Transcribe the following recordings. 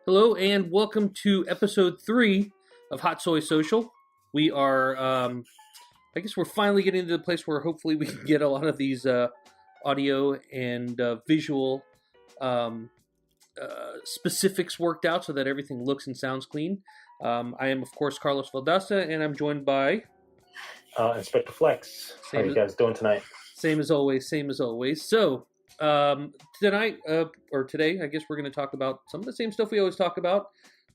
Hello and welcome to episode 3 of Hot Soy Social. We are, I guess we're finally getting to the place where hopefully we can get a lot of these audio and visual specifics worked out so that everything looks and sounds clean. I am, of course, Carlosvaldosta, and I'm joined by... Inspectorflex. How are you guys doing tonight? Same as always. So, tonight, or today, I guess we're going to talk about some of the same stuff we always talk about.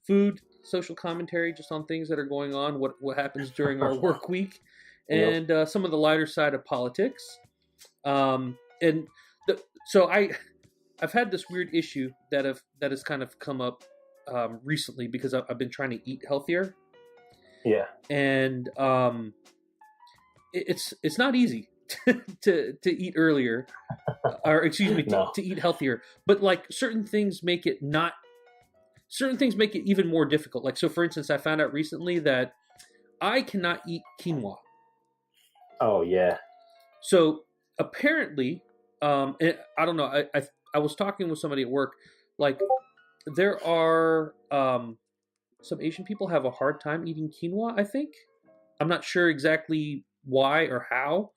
Food, social commentary, just on things that are going on, what happens during our work week, and some of the lighter side of politics. So I've had this weird issue that has kind of come up recently because I've been trying to eat healthier. Yeah. And it's not easy to eat earlier, or excuse me, to eat healthier. But like certain things make it even more difficult. Like, so for instance, I found out recently that I cannot eat quinoa. Oh yeah. So apparently, and I don't know. I was talking with somebody at work. Like, there are some Asian people have a hard time eating quinoa. I think I'm not sure exactly why or how.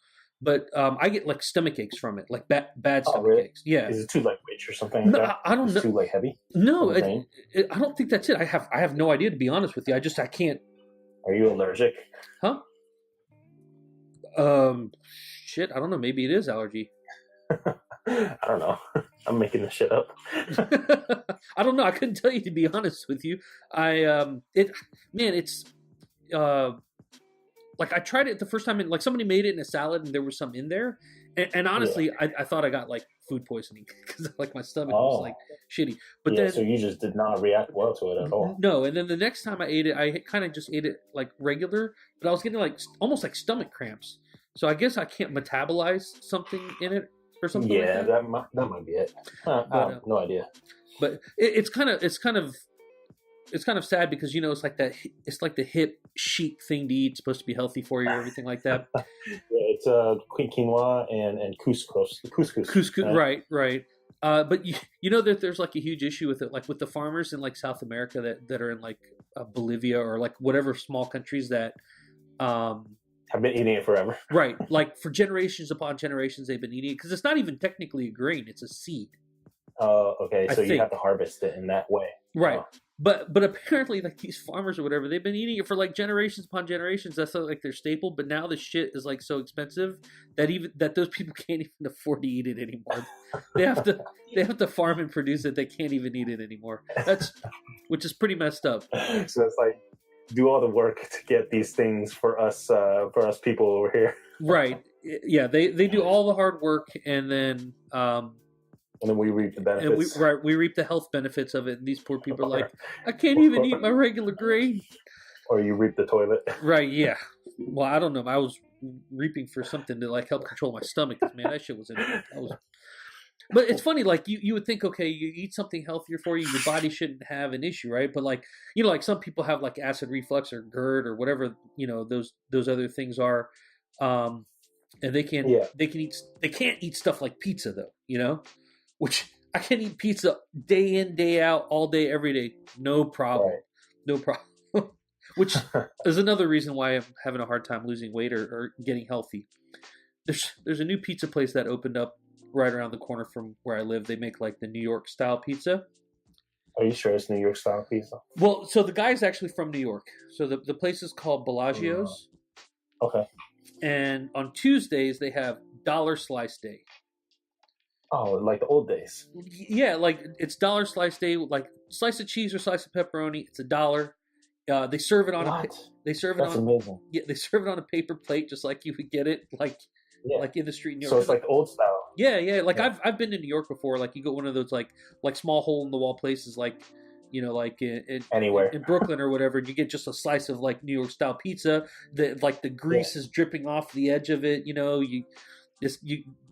But I get like stomach aches from it, like bad stomach aches. Yeah. Is it too lightweight or something? No, like I don't know. Too heavy? No, I don't think that's it. I have no idea, to be honest with you. I can't. Are you allergic? Huh? Shit. I don't know. Maybe it is allergy. I don't know. I'm making this shit up. I don't know. I couldn't tell you, to be honest with you. It's like I tried it the first time, and like somebody made it in a salad, and there was some in there, and honestly, I thought I got like food poisoning because like my stomach was like shitty. But then, so you just did not react well to it at all. No, and then the next time I ate it, I kind of just ate it like regular, but I was getting like almost like stomach cramps. So I guess I can't metabolize something in it or something. Yeah, like that. that might be it. I have no idea. But it's kind of sad because, you know, it's like the hip chic thing to eat. It's supposed to be healthy for you, everything like that. Yeah, it's quinoa and couscous. Couscous, right. But you know that there's like a huge issue with it, like with the farmers in like South America that are in like Bolivia or like whatever small countries that have been eating it forever. Right, like for generations upon generations they've been eating it because it's not even technically a grain; it's a seed. Oh, okay. So you have to harvest it in that way, right? But apparently, like these farmers or whatever, they've been eating it for like generations upon generations. That's like their staple. But now the shit is like so expensive that those people can't even afford to eat it anymore. They have to farm and produce it. They can't even eat it anymore. Which is pretty messed up. So it's like do all the work to get these things for us people over here. Right. Yeah. They do all the hard work and then. And then we reap the benefits. And we reap the health benefits of it. And these poor people are like, I can't even eat my regular grain. Or you reap the toilet. Right, yeah. Well, I don't know. I was reaping for something to like help control my stomach. Man, that shit was in it. But it's funny, like you would think, okay, you eat something healthier for you, your body shouldn't have an issue, right? But like, you know, like some people have like acid reflux or GERD or whatever, you know, those other things are. And they can't eat stuff like pizza though, you know? Which I can eat pizza day in, day out, all day, every day. No problem. Right. No problem. Which is another reason why I'm having a hard time losing weight or getting healthy. There's a new pizza place that opened up right around the corner from where I live. They make like the New York style pizza. Are you sure it's New York style pizza? Well, so the guy's actually from New York. So the place is called Bellagio's. Okay. And on Tuesdays, they have dollar slice day. Oh, like the old days. Yeah, like it's dollar slice day. Like slice of cheese or slice of pepperoni, it's $1. They serve it on amazing. Yeah, they serve it on a paper plate, just like you would get it, like in the street in New York. So it's like old style. Yeah. Like I've been to New York before. Like you go one of those like small hole in the wall places, like you know, like anywhere in Brooklyn or whatever. And you get just a slice of like New York style pizza that like the grease is dripping off the edge of it. You know,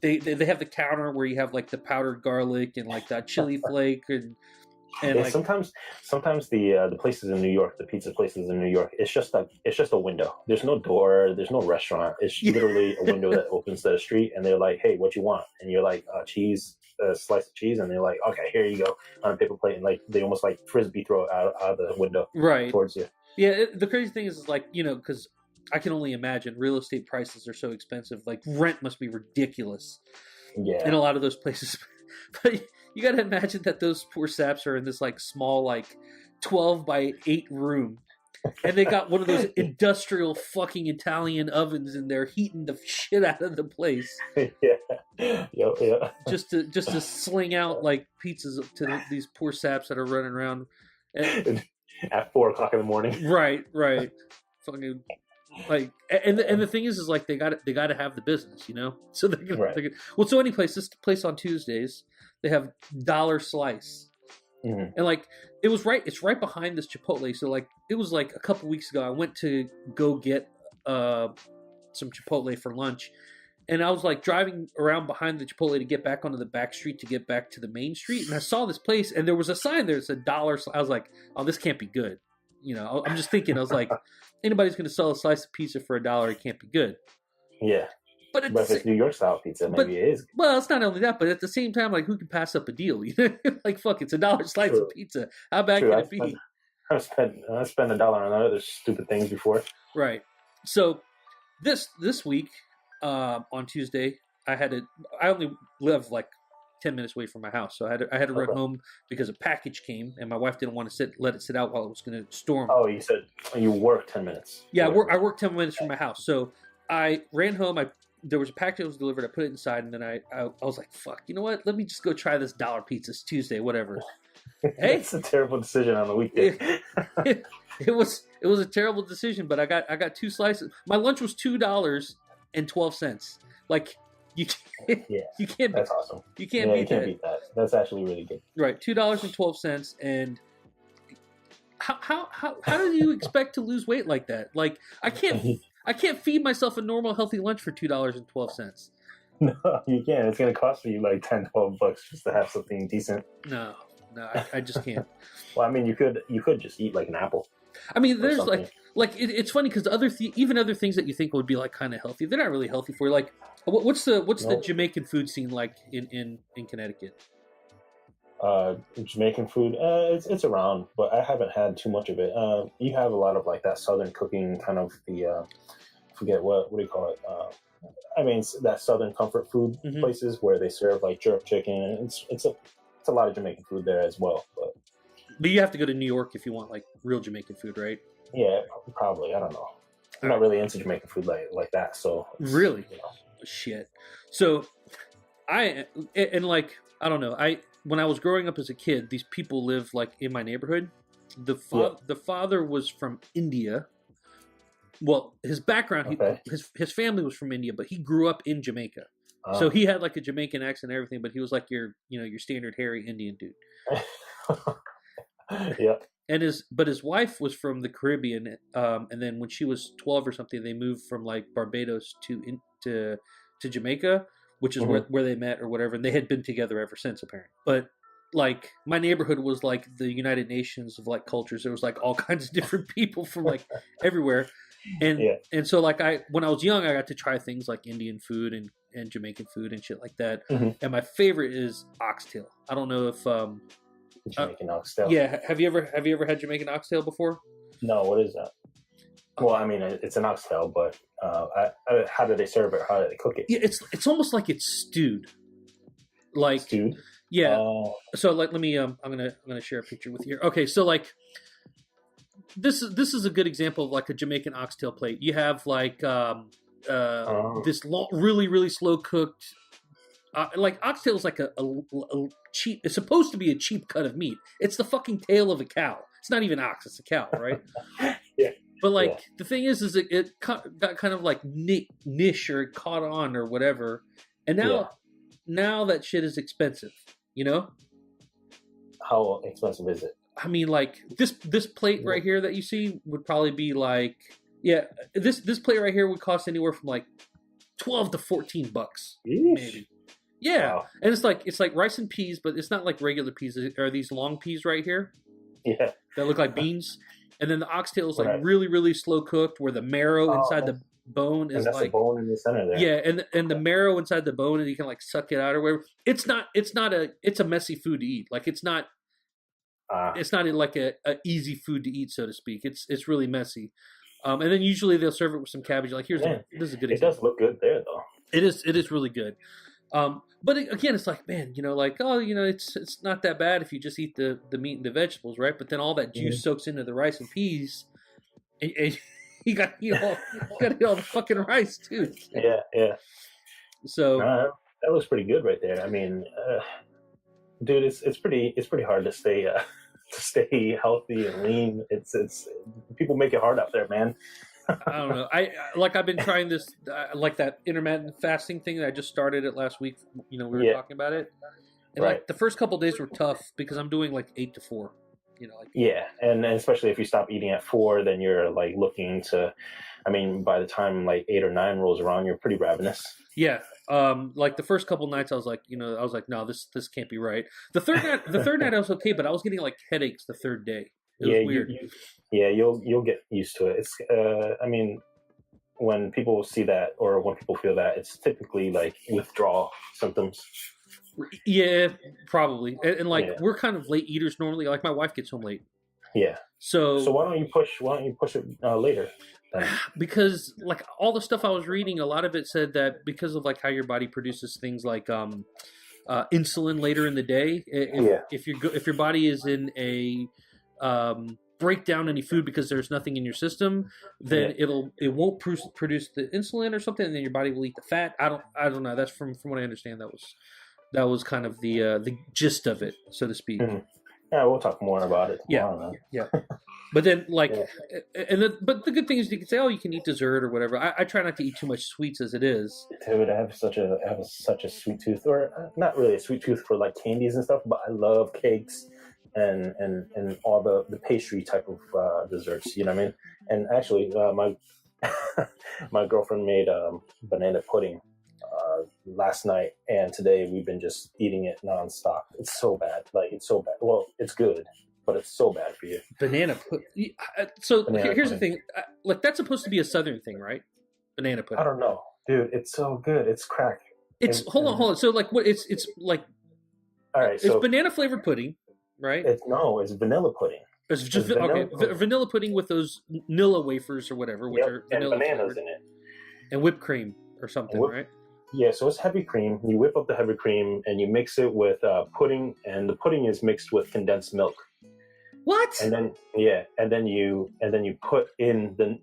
they have the counter where you have like the powdered garlic and like that chili flake and And Yeah, like, sometimes the places in New York, the pizza places in New York, it's just a window. There's no door. There's no restaurant. It's literally a window that opens to the street, and they're like, "Hey, what you want?" And you're like, "Cheese, a slice of cheese," and they're like, "Okay, here you go," on a paper plate, and like they almost like frisbee throw it out of the window right. towards you. Yeah, the crazy thing is like, because I can only imagine real estate prices are so expensive. Like rent must be ridiculous in Yeah, a lot of those places. But you got to imagine that those poor saps are in this like small, like 12 by 8 room. And they got one of those industrial fucking Italian ovens in there heating the shit out of the place. yeah. Just to sling out like pizzas to these poor saps that are running around. And, At 4:00 in the morning. right. Fucking like, and the thing is like they got to have the business, So they're well. So this place on Tuesdays, they have dollar slice, and like it's right behind this Chipotle. So like it was like a couple weeks ago, I went to go get some Chipotle for lunch, and I was like driving around behind the Chipotle to get back onto the back street to get back to the main street, and I saw this place, and there was a sign there that said dollar. I was like, oh, this can't be good. I'm just thinking, I was like, anybody's going to sell a slice of pizza for $1, it can't be good. Yeah. But if it's New York style pizza, maybe it is. Well, it's not only that, but at the same time, like, who can pass up a deal? Like, fuck, it's $1 slice of pizza. How bad can it be? I've spent $1 on other stupid things before. Right. So this week on Tuesday, I only live like 10 minutes away from my house, so I had to run home because a package came, and my wife didn't want to let it sit out while it was going to storm. Oh, you said you work 10 minutes. Yeah, I work 10 minutes from my house, so I ran home. There was a package that was delivered. I put it inside, and then I was like, "Fuck, you know what? Let me just go try this dollar pizza. It's Tuesday, whatever." Hey, it's a terrible decision on the weekday. It was a terrible decision, but I got 2 slices. My lunch was $2.12. Like. You can't. That's awesome. You can't beat that. That's actually really good. Right, $2.12, and how do you expect to lose weight like that? Like I can't feed myself a normal healthy lunch for $2.12. No, you can't. It's going to cost you like $10-12 just to have something decent. No, I just can't. Well, I mean, you could just eat like an apple. I mean, there's it's funny because even other things that you think would be like kind of healthy, they're not really healthy for you. Like, what's the Jamaican food scene like in Connecticut? Jamaican food, it's around, but I haven't had too much of it. You have a lot of like that southern cooking, kind of the forget what do you call it? I mean, that southern comfort food places where they serve like jerk chicken. It's a lot of Jamaican food there as well, But you have to go to New York if you want like real Jamaican food, right? Yeah, probably. I don't know. I'm not really into Jamaican food like that. So really, shit. So I don't know. When I was growing up as a kid, these people live like in my neighborhood. The father was from India. Well, his background, his family was from India, but he grew up in Jamaica. So he had like a Jamaican accent and everything, but he was like your standard hairy Indian dude. Yeah. But his wife was from the Caribbean, and then when she was 12 or something, they moved from like Barbados to Jamaica, which is where they met or whatever, and they had been together ever since apparently. But like my neighborhood was like the United Nations of like cultures. There was like all kinds of different people from like everywhere, and so like when I was young, I got to try things like Indian food and Jamaican food and shit like that. And my favorite is oxtail. I don't know if Jamaican oxtail. Yeah, have you ever had Jamaican oxtail before? No, what is that? Well, I mean, it's an oxtail, but how do they serve it? How do they cook it? Yeah, it's almost like it's stewed. Like stewed. Yeah. So like, let me. I'm gonna share a picture with you. Okay, so like, this is a good example of like a Jamaican oxtail plate. You have like this really really slow cooked. Like oxtail is like a cheap. It's supposed to be a cheap cut of meat. It's the fucking tail of a cow. It's not even ox. It's a cow, right? Yeah. But like the thing is it got kind of like niche or caught on or whatever, and now that shit is expensive. You know? How expensive is it? I mean, like this plate right here that you see would probably be like this plate right here would cost anywhere from like $12 to $14 maybe. Yeah, Wow. and it's like rice and peas, but it's not like regular peas. There are these long peas right here Yeah. that look like beans, and then the oxtail is like Right. really really slow cooked, where the marrow Oh, inside the bone and is that's a like bone in the center there. yeah, and the marrow inside the bone, and you can like suck it out or whatever. It's a messy food to eat. Like Ah, it's not like a easy food to eat, so to speak. It's really messy. And then usually they'll serve it with some cabbage. Like man, this is a good it example. does look good there though. It is really good. But again, it's like, man, like, oh, it's not that bad if you just eat the meat and the vegetables, right? But then all that juice soaks into the rice and peas, and you got to eat all the fucking rice too. Yeah. So That looks pretty good right there. I mean, dude, it's pretty hard to stay healthy and lean. It's people make it hard out there, man. I don't know. I've been trying this, like that intermittent fasting thing that I just started it last week. We were talking about it, and Right. like the first couple of days were tough because I'm doing like 8 to 4. Yeah, and especially if you stop eating at 4, then you're like looking to. I mean, by the time like 8 or 9 rolls around, you're pretty ravenous. Yeah. Like the first couple nights, I was like, no, this can't be right. The third night I was okay, but I was getting like headaches the third day. It was weird. You'll get used to it. It's I mean, when people see that or when people feel that, it's typically like withdrawal symptoms. Yeah, probably. And like Yeah. we're kind of late eaters normally. Like my wife gets home late. Yeah. So why don't you push it later? Then? Because like all the stuff I was reading, a lot of it said that because of like how your body produces things like insulin later in the day, if your body is in a break down any food because there's nothing in your system, then it won't produce the insulin or something, and then your body will eat the fat. I don't know. That's from what I understand. That was kind of the gist of it, so to speak. Mm-hmm. Yeah, we'll talk more about it tomorrow. Yeah. But then, but the good thing is you can say, oh, you can eat dessert or whatever. I try not to eat too much sweets as it is. Dude, I have such a sweet tooth, or not really a sweet tooth for like candies and stuff, but I love cakes and all the pastry type of desserts. You know what I mean? And actually, my girlfriend made banana pudding last night, and today we've been just eating it nonstop. It's so bad. Like, it's so bad. Well, it's good, but it's so bad for you. Banana pudding. So here's the thing. Like, that's supposed to be a Southern thing, right? Banana pudding. I don't know, dude. It's so good. It's crack. Hold on. So like, what? It's like. All right. So it's banana flavored pudding, right? It's vanilla pudding. It's just vanilla pudding with those Nilla wafers or whatever, which are vanilla and bananas flavored. in it, and whipped cream or something, right? Yeah, so it's heavy cream. You whip up the heavy cream and you mix it with pudding, and the pudding is mixed with condensed milk. What? And then you put in the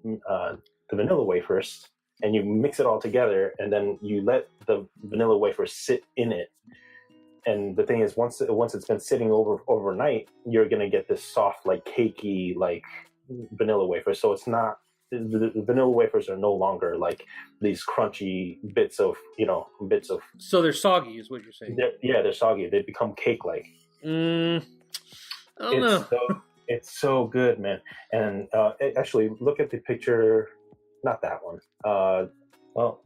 vanilla wafers, and you mix it all together, and then you let the vanilla wafers sit in it. And the thing is, once it's been sitting overnight, you're gonna get this soft, like cakey, like vanilla wafer. So it's not. The vanilla wafers are no longer like these crunchy bits of. So they're soggy, is what you're saying? They're soggy. They become cake-like. I don't know. It's so good, man. And actually, look at the picture. Not that one. Well,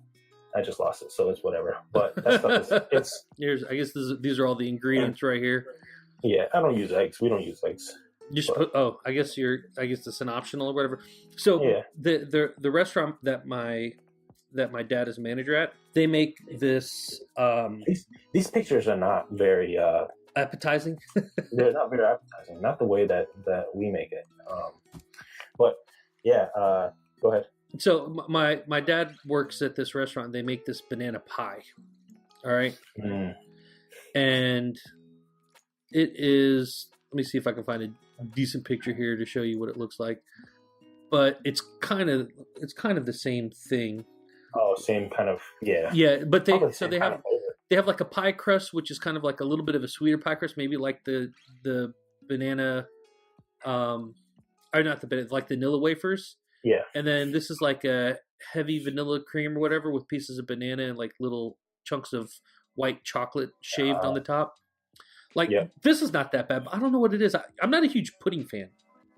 I just lost it, so it's whatever. But that stuff is. I guess these are all the ingredients right here. Yeah, I don't use eggs. We don't use eggs. You should put. Oh, I guess it's an optional or whatever. So the restaurant that my dad is a manager at, they make this. These pictures are not very appetizing. They're not very appetizing. Not the way that we make it. But yeah, go ahead. So my dad works at this restaurant. They make this banana pie. All right, and it is. Let me see if I can find a decent picture here to show you what it looks like. But it's kind of the same thing. Oh, same kind of yeah. Yeah, but they have like a pie crust, which is kind of like a little bit of a sweeter pie crust, maybe like the banana, or not the banana, like the Nilla wafers. Yeah. And then this is like a heavy vanilla cream or whatever with pieces of banana and like little chunks of white chocolate shaved on the top. Like this is not that bad, but I don't know what it is. I'm not a huge pudding fan.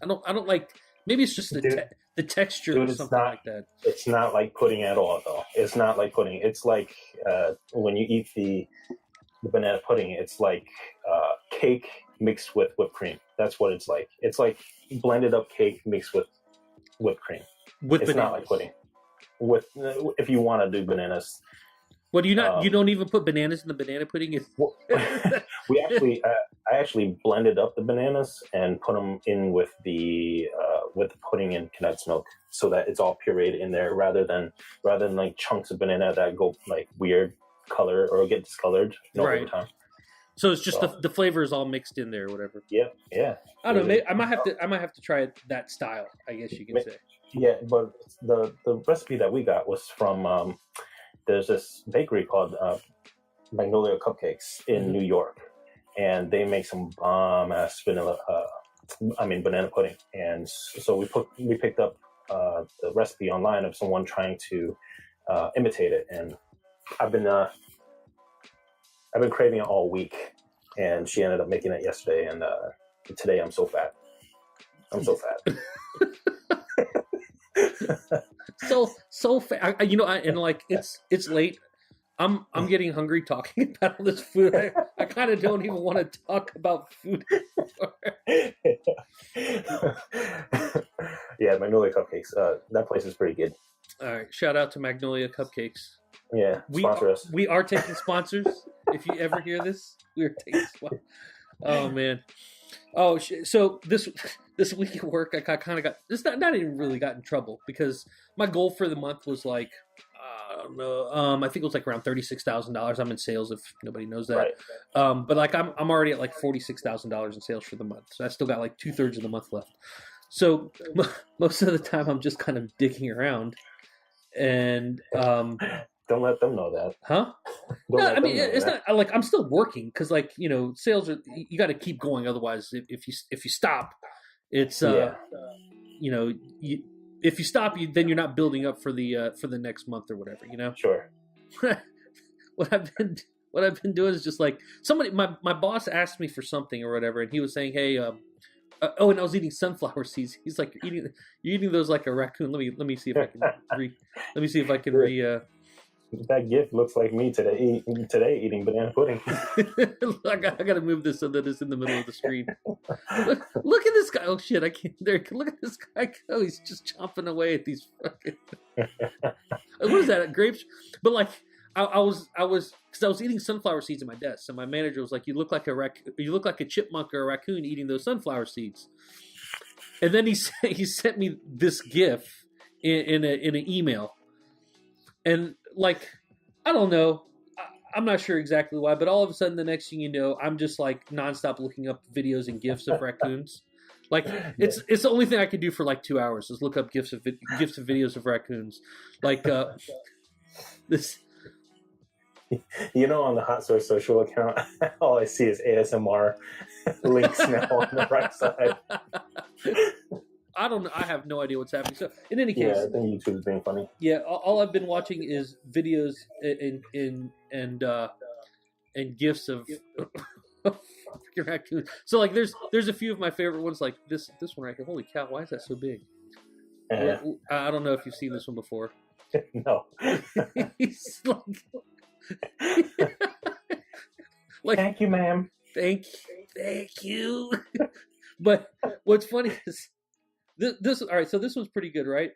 I don't like. Maybe it's just the texture or something like that. It's not like pudding at all, though. It's not like pudding. It's like when you eat the banana pudding. It's like cake mixed with whipped cream. That's what it's like. It's like blended up cake mixed with whipped cream. With it's bananas. not like pudding. With if you want to do bananas. Well, do you not? You don't even put bananas in the banana pudding. I actually blended up the bananas and put them in with the pudding and condensed milk, so that it's all pureed in there, rather than like chunks of banana that go like weird color or get discolored over time. So it's just the flavor is all mixed in there, or whatever. Yeah. I don't know. Maybe, I might have to try it that style. I guess you can say. Yeah, but the recipe that we got was from there's this bakery called Magnolia Cupcakes in New York, and they make some bomb ass banana pudding. And so we picked up the recipe online of someone trying to imitate it, and I've been craving it all week, and she ended up making it yesterday, and today I'm so fat. so fat. And like it's late. I'm getting hungry talking about all this food. I kind of don't even want to talk about food anymore. Yeah, Magnolia Cupcakes. That place is pretty good. All right, shout out to Magnolia Cupcakes. Yeah, sponsor us. We are taking sponsors. If you ever hear this, we are taking sponsors. Oh man. Oh, so this week at work, I kind of got this. Not even really got in trouble, because my goal for the month was like, I don't know. I think it was like around $36,000. I'm in sales, if nobody knows that. Right. But like I'm already at like $46,000 in sales for the month, so I still got like 2/3 of the month left. So most of the time, I'm just kind of digging around, and don't let them know that. Huh? No, I mean it's not like I'm still working, because like sales are, you got to keep going, otherwise if you stop, it's if you stop, then you're not building up for the next month or whatever, Sure. What I've been doing is just like my boss asked me for something or whatever, and he was saying, hey, and I was eating sunflower seeds. He's like, you're eating those like a raccoon. Let me see if I can That gift looks like me today eating banana pudding. I got to move this so that it's in the middle of the screen. Look at this guy. Oh shit, I can't. Look at this guy go. He's just chomping away at these fucking. What is that? Grapes? But like, I was because I was eating sunflower seeds at my desk, so my manager was like, "You look like a chipmunk or a raccoon eating those sunflower seeds." And then he sent me this GIF in an email, and like, I don't know, I'm not sure exactly why, but all of a sudden, the next thing you know, I'm just like nonstop looking up videos and GIFs of raccoons. Like it's the only thing I could do for like 2 hours is look up GIFs of videos of raccoons. Like this. On the Hot Soy Social account, all I see is ASMR links now on the right side. I don't know. I have no idea what's happening. So, in any case, I think YouTube is being funny. Yeah, all I've been watching is videos and GIFs of freaking raccoons. So, like, there's a few of my favorite ones, like this one right here. Holy cow! Why is that so big? I don't know if you've seen this one before. No. He's like, thank you, ma'am. Thank you. But what's funny is this. All right, so this one's pretty good, right?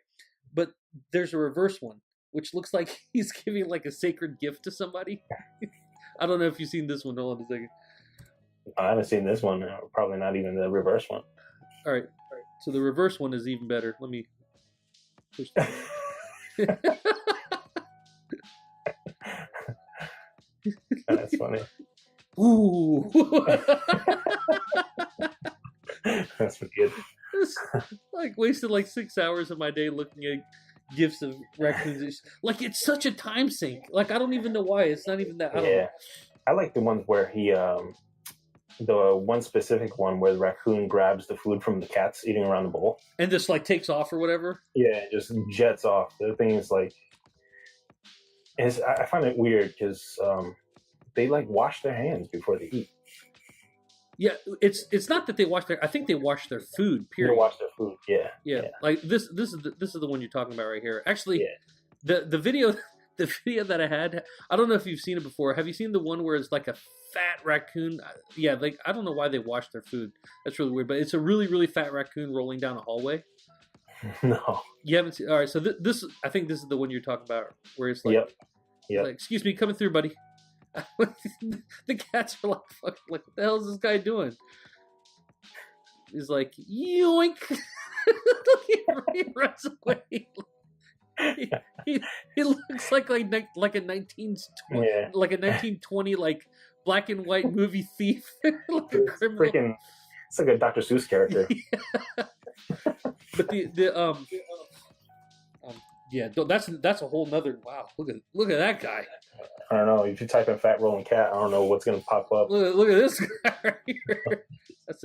But there's a reverse one, which looks like he's giving like a sacred gift to somebody. I don't know if you've seen this one. Hold on a second. I haven't seen this one. Probably not even the reverse one. All right. So the reverse one is even better. Let me push that. That's funny. Ooh. That's good. Like wasted like 6 hours of my day looking at GIFs of raccoons. Like it's such a time sink. Like I don't even know why. It's not even that. I like the ones where he, the one specific one where the raccoon grabs the food from the cats eating around the bowl and just like takes off or whatever. Yeah, just jets off. The thing is like, I find it weird because they like wash their hands before they eat. Yeah, it's not that they wash their. I think they wash their food. Period. They wash their food. Yeah. Like this is the one you're talking about right here. Actually, the video the video that I had, I don't know if you've seen it before. Have you seen the one where it's like a fat raccoon? Yeah, like I don't know why they wash their food. That's really weird. But it's a really, really fat raccoon rolling down a hallway. No. You haven't seen? All right, so this I think this is the one you're talking about, where it's like, Yep. like, excuse me, coming through, buddy. The cats are like, fuck, like, what the hell is this guy doing? He's like, yoink. He runs away. He looks like a 1920 like a 1920 like black and white movie thief. Like a criminal. Freaking, it's like a Dr. Seuss character. Yeah. But yeah, that's a whole nother. Wow, look at that guy. I don't know. If you type in "fat rolling cat," I don't know what's gonna pop up. Look at this guy right here. That's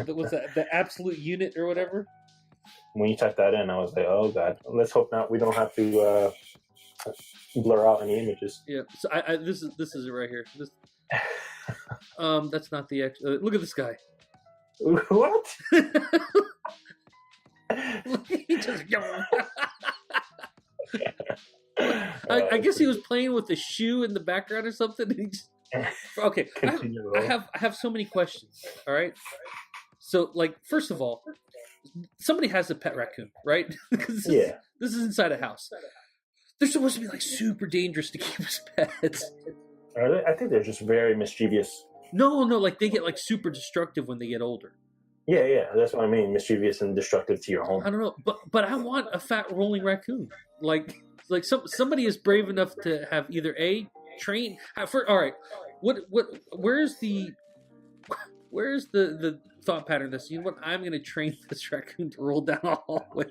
what's that? The absolute unit or whatever. When you type that in, I was like, "Oh God, let's hope not. We don't have to blur out any images." Yeah. So this is it right here. This. That's not the look at this guy. What? He just. I guess he was playing with the shoe in the background or something. And he just, okay, I have so many questions. All right, so like first of all, somebody has a pet raccoon, right? Because this is inside a house. They're supposed to be like super dangerous to keep as pets. Are they? I think they're just very mischievous. No, like they get like super destructive when they get older. Yeah, that's what I mean. Mischievous and destructive to your home. I don't know, but I want a fat rolling raccoon. Like somebody is brave enough to have either train. All right, where's the thought pattern? This, you know what? I'm going to train this raccoon to roll down a hallway.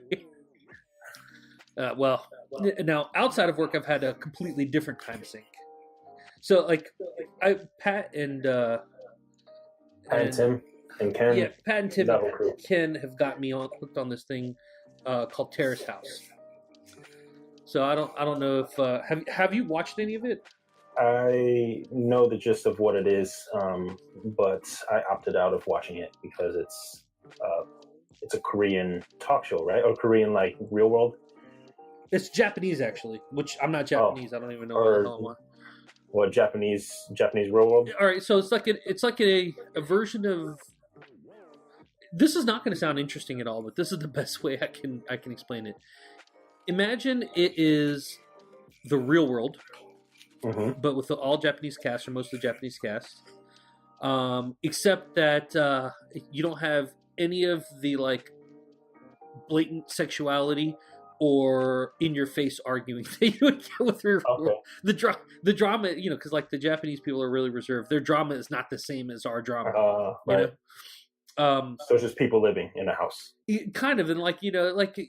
Well, now outside of work, I've had a completely different time sink. So like, Pat and Tim and Ken. Yeah, Pat and Tim and Ken have got me hooked on this thing called Terrace House. So I don't know if have you watched any of it? I know the gist of what it is, but I opted out of watching it because it's a Korean talk show, right? Or Korean like real world. It's Japanese actually, which I'm not Japanese. I don't even know what the hell I'm on. What Japanese real world? All right, so it's like a version of. This is not going to sound interesting at all, but this is the best way I can explain it. Imagine it is the real world, but with all Japanese cast or most of the Japanese cast, except that you don't have any of the like blatant sexuality or in your face arguing that you would get with your the drama, you know, because like the Japanese people are really reserved. Their drama is not the same as our drama. Right. You know? So it's just people living in a house. Kind of, and like, you know, like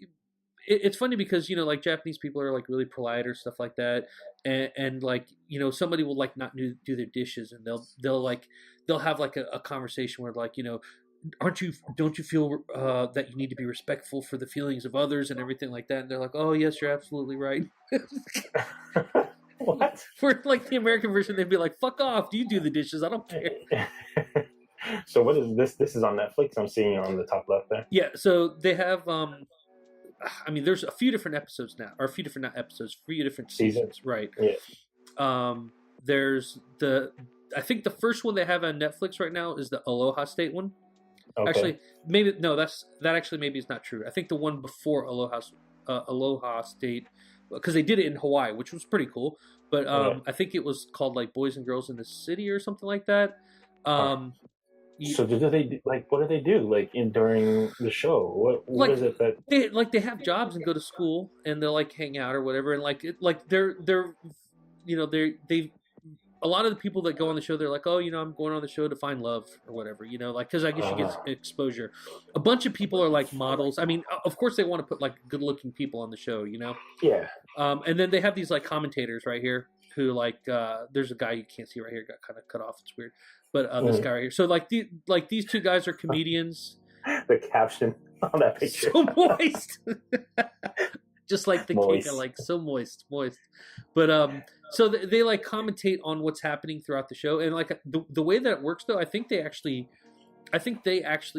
it's funny because, you know, like Japanese people are like really polite or stuff like that, and like, you know, somebody will like not do their dishes, and they'll have like a conversation where like, you know, don't you feel that you need to be respectful for the feelings of others and everything like that? And they're like, oh yes, you're absolutely right. What? For like the American version, they'd be like, fuck off, you do the dishes, I don't care. So what is this? This is on Netflix. I'm seeing it on the top left there. Yeah, so they have I mean, there's a few different episodes now, or a few different seasons, right? Yeah. There's I think the first one they have on Netflix right now is the Aloha State one. Okay. Actually, maybe no. That actually maybe is not true. I think the one before Aloha State, because they did it in Hawaii, which was pretty cool. But I think it was called like Boys and Girls in the City or something like that. So do they like? What do they do like during the show? What is it that they have jobs and go to school and they'll like hang out or whatever, and they're you know they a lot of the people that go on the show, they're like, oh, you know, I'm going on the show to find love or whatever, you know, like, because I guess you get exposure. A bunch of people are like models. I mean, of course they want to put like good looking people on the show, you know? Yeah. And then they have these like commentators right here who like, there's a guy you can't see right here, got kind of cut off. It's weird. But this guy right here. So like these two guys are comedians. The caption on that picture. So moist. Just like the moist. cake, I like so moist. But so they like commentate on what's happening throughout the show, and like the way that it works though, I think they actually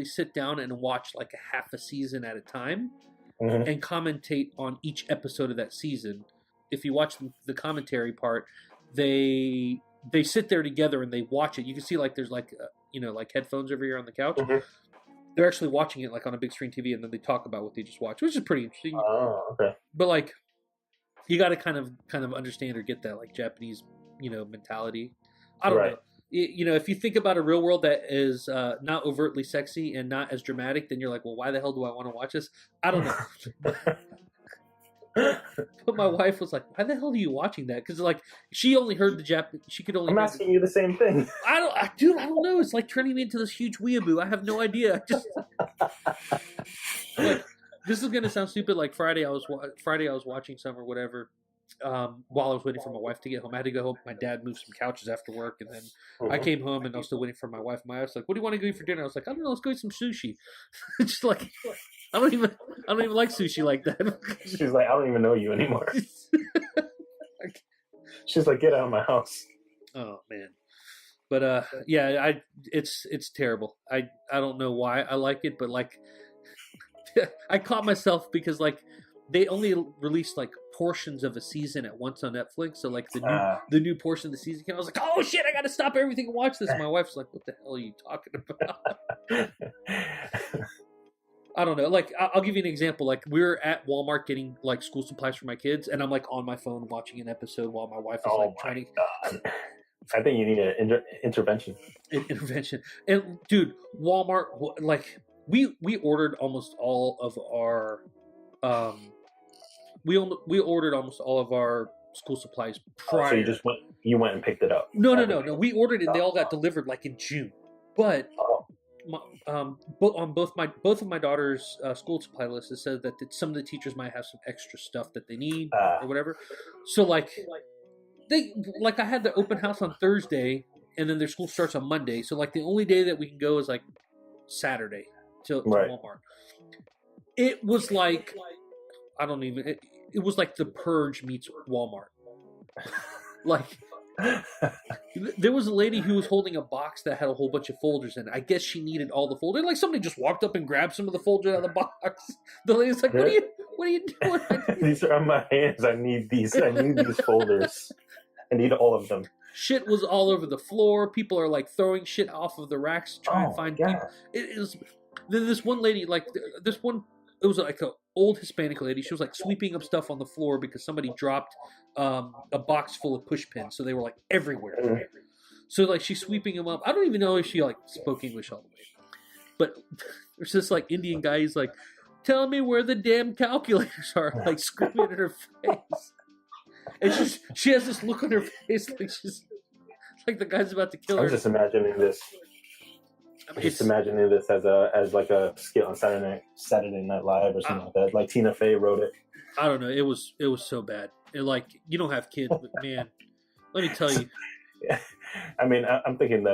sit down and watch like half a season at a time, and commentate on each episode of that season, if you watch the commentary part, they sit there together and they watch it. You can see like there's like like headphones over here on the couch. Mm-hmm. They're actually watching it like on a big screen TV, and then they talk about what they just watched, which is pretty interesting. Oh, okay. But like, you got to kind of understand or get that like Japanese mentality. I don't know. If you think about a real world that is not overtly sexy and not as dramatic, then you're like, well, why the hell do I want to watch this? I don't know. But my wife was like, why the hell are you watching that? Because like she only heard the Japanese. She could only. I'm asking you the same thing. Dude, I don't know. It's like turning me into this huge weeaboo. I have no idea. I just like, this is gonna sound stupid. Like Friday, I was watching some or whatever. While I was waiting for my wife to get home, I had to go home. My dad moved some couches after work, and then I came home and I was still waiting for my wife. My wife's like, "What do you want to go eat for dinner?" I was like, "I don't know. Let's go eat some sushi." Just like I don't even like sushi like that. She's like, "I don't even know you anymore." She's like, "Get out of my house." Oh man, but yeah, it's terrible. I don't know why I like it, but like I caught myself because like they only released like portions of a season at once on Netflix. So like the new portion of the season came, I was like, oh shit, I got to stop everything and watch this. And my wife's like, what the hell are you talking about? I don't know. Like, I'll give you an example. Like, we're at Walmart getting like school supplies for my kids, and I'm like on my phone watching an episode while my wife is like trying to. God. I think you need an intervention. Intervention. And dude, Walmart, like we ordered almost all of our we ordered almost all of our school supplies prior. So you went and picked it up. No. We ordered it. They all got delivered like in June. But on both of my daughter's school supply lists, it said that some of the teachers might have some extra stuff that they need or whatever. So like I had the open house on Thursday, and then their school starts on Monday. So like the only day that we can go is like Saturday to Walmart. It was like it was like The Purge meets Walmart. Like there was a lady who was holding a box that had a whole bunch of folders in it. I guess she needed all the folders. Like somebody just walked up and grabbed some of the folders out of the box. The lady's like, "What are you doing?" These are on my hands. I need these folders. I need all of them. Shit was all over the floor. People are like throwing shit off of the racks to try and find people. It is. Then this one lady, like this one, it was like an old Hispanic lady. She was like sweeping up stuff on the floor because somebody dropped a box full of push pins, so they were like everywhere. Mm-hmm. So like she's sweeping them up. I don't even know if she like spoke English all the way, but there's this like Indian guy. He's like, "Tell me where the damn calculators are!" Like screaming at her face. And she has this look on her face like she's like the guy's about to kill her. I'm just imagining this. Imagining this as like a skit on Saturday Night Live or something like that. Like Tina Fey wrote it. I don't know. It was so bad. Like you don't have kids, but man, let me tell you. Yeah. I mean, I'm thinking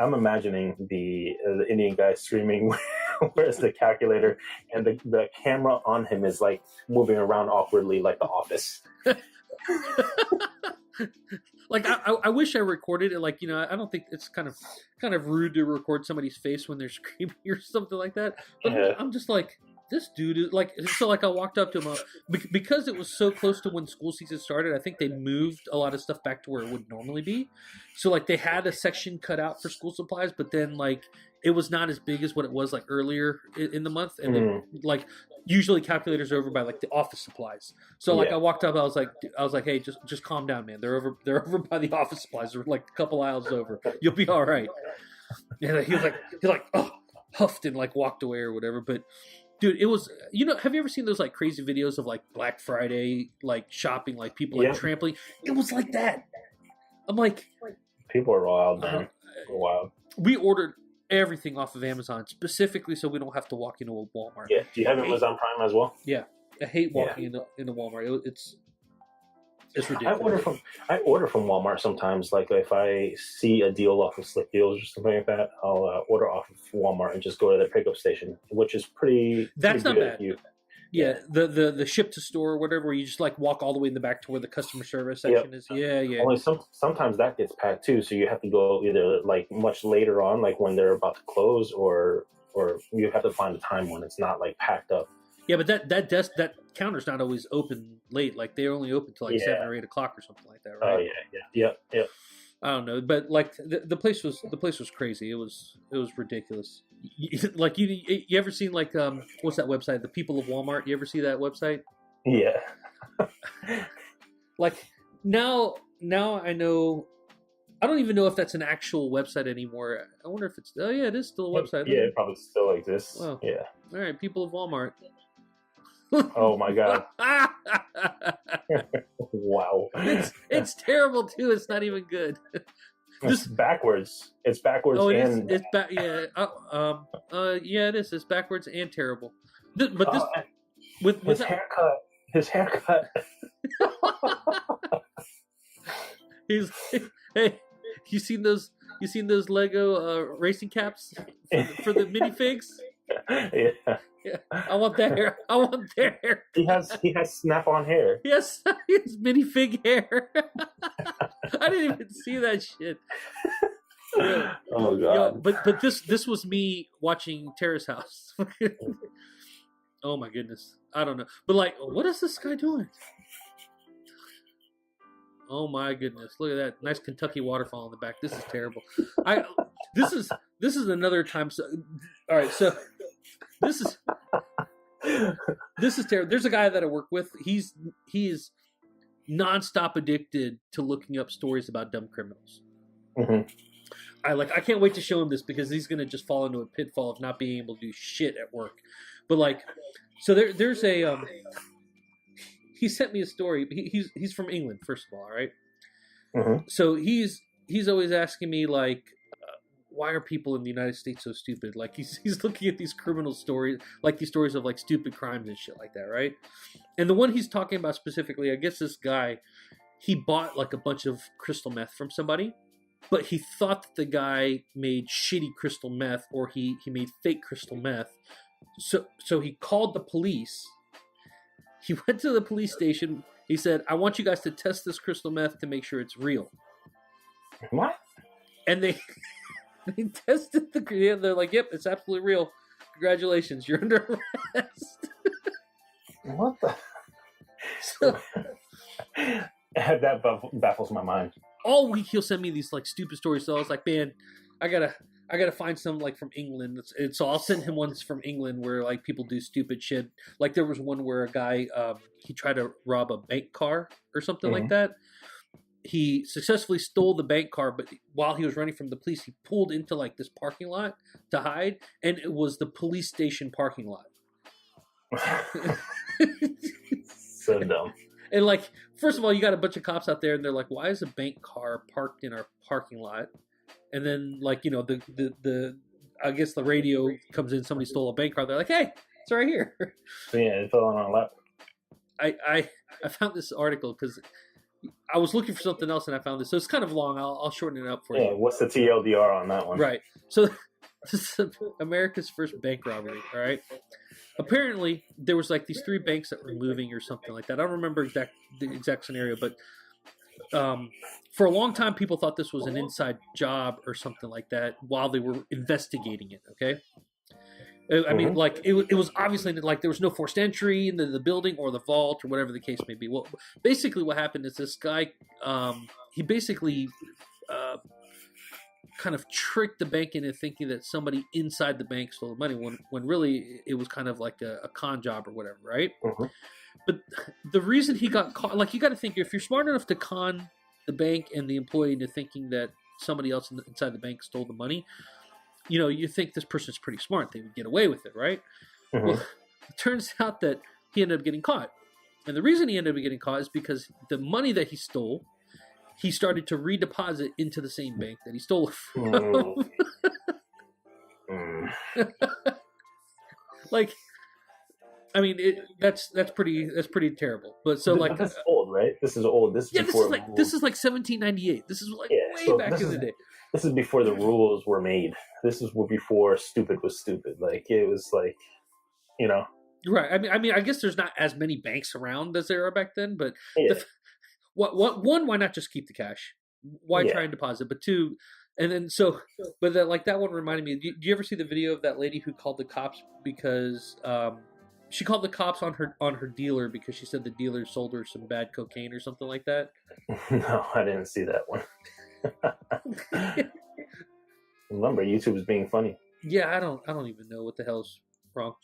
I'm imagining the Indian guy screaming, "Where's the calculator?" And the camera on him is like moving around awkwardly, like The Office. Like I wish I recorded it. Like I don't think it's kind of rude to record somebody's face when they're screaming or something like that. But yeah. I'm just like, this dude is like, so like I walked up to him because it was so close to when school season started. I think they moved a lot of stuff back to where it would normally be. So like they had a section cut out for school supplies, but then like it was not as big as what it was like earlier in the month. And then like usually calculators are over by like the office supplies. So like I walked up, I was like, hey, just calm down, man. They're over by the office supplies. They're like a couple aisles over. You'll be all right. And he was like, oh, huffed and like walked away or whatever. But dude, it was, have you ever seen those like crazy videos of like Black Friday, like shopping, like people like trampling? It was like that. I'm like, people are wild, man. Wild. We ordered everything off of Amazon specifically so we don't have to walk into a Walmart. Yeah. Do you have Amazon Prime as well? Yeah. I hate walking into Walmart. It's ridiculous. I order from Walmart sometimes. Like if I see a deal off of Slick Deals or something like that, I'll order off of Walmart and just go to their pickup station, which is pretty. That's pretty not bad. Yeah, the ship to store or whatever, where you just like walk all the way in the back to where the customer service section is. Yeah. Only sometimes that gets packed too, so you have to go either like much later on, like when they're about to close, or you have to find a time when it's not like packed up. Yeah, but that counter's not always open late. Like they're only open till like 7 or 8 o'clock or something like that, right? Oh yeah. I don't know, but like the place was crazy. It was ridiculous. Like you ever seen like what's that website? The People of Walmart. You ever see that website? Yeah. Like now I know. I don't even know if that's an actual website anymore. I wonder if it's. Oh yeah, it is still a website. Yeah, it probably still exists. Wow. Yeah. All right, People of Walmart. Oh my god. Wow. It's terrible too. It's not even good. It's backwards. It's backwards. Oh, and it's back. Yeah. Yeah, it is. It's backwards and terrible. But this with his haircut. His haircut. He's hey. You seen those Lego racing caps for the minifigs? Yeah. I want that hair. I want their hair. He has snap-on hair. Yes, he has minifig hair. I didn't even see that shit. Yeah. Oh god. But this was me watching Terrace House. Oh my goodness. I don't know. But like, what is this guy doing? Oh my goodness! Look at that nice Kentucky waterfall in the back. This is terrible. This is another time. So, all right, so this is terrible. There's a guy that I work with. He is nonstop addicted to looking up stories about dumb criminals. Mm-hmm. I can't wait to show him this because he's gonna just fall into a pitfall of not being able to do shit at work. But like, so there's a he sent me a story. He's from England, first of all, right? Mm-hmm. So he's always asking me like, why are people in the United States so stupid? Like he's looking at these criminal stories, like these stories of like stupid crimes and shit like that, right? And the one he's talking about specifically, I guess this guy, he bought like a bunch of crystal meth from somebody, but he thought that the guy made shitty crystal meth or he made fake crystal meth. So he called the police. He went to the police station. He said, I want you guys to test this crystal meth to make sure it's real. What? And they tested they're like, yep, it's absolutely real. Congratulations, you're under arrest. What the? So, that baffles my mind. all week he'll send me these like stupid stories. So I was like, man, I gotta find some like from England. So I'll send him ones from England where like people do stupid shit. Like there was one where a guy he tried to rob a bank car or something like that. He successfully stole the bank car, but while he was running from the police, he pulled into like this parking lot to hide, and it was the police station parking lot. So dumb. And like, first of all, you got a bunch of cops out there, and they're like, "Why is a bank car parked in our parking lot?" And then, like, you know, the I guess the radio comes in. Somebody stole a bank car. They're like, "Hey, it's right here." So yeah, it fell on our lap. I found this article because I was looking for something else, and I found this. So it's kind of long. I'll shorten it up for you. Yeah, what's the TLDR on that one? Right. So this is America's first bank robbery. All right. Apparently, there was like these 3 banks that were moving or something like that. I don't remember the exact scenario, but for a long time, people thought this was an inside job or something like that while they were investigating it. Okay. I mean, like it was obviously like there was no forced entry into the building or the vault or whatever the case may be. Well, basically, what happened is this guy, he basically kind of tricked the bank into thinking that somebody inside the bank stole the money when really it was kind of like a con job or whatever, right? But the reason he got caught, like you got to think, if you're smart enough to con the bank and the employee into thinking that somebody else inside the bank stole the money, you know, you think this person's pretty smart. They would get away with it, right? Well, it turns out that he ended up getting caught. And the reason he ended up getting caught is because the money that he stole, he started to redeposit into the same bank that he stole it from. Like, I mean, that's pretty terrible. But so like, that's old, right? This is old. This is before this is like 1798. This is like way back in the day. This is before the rules were made. This is before stupid was stupid. Like it was like, you know. Right. I mean, I guess there's not as many banks around as there are back then. But one, why not just keep the cash? Why try and deposit? But 2, and then so, but like that one reminded me. Do you ever see the video of that lady who called the cops because she called the cops on her dealer because she said the dealer sold her some bad cocaine or something like that. No, I didn't see that one. Remember, YouTube is being funny. Yeah, I don't even know what the hell's wrong.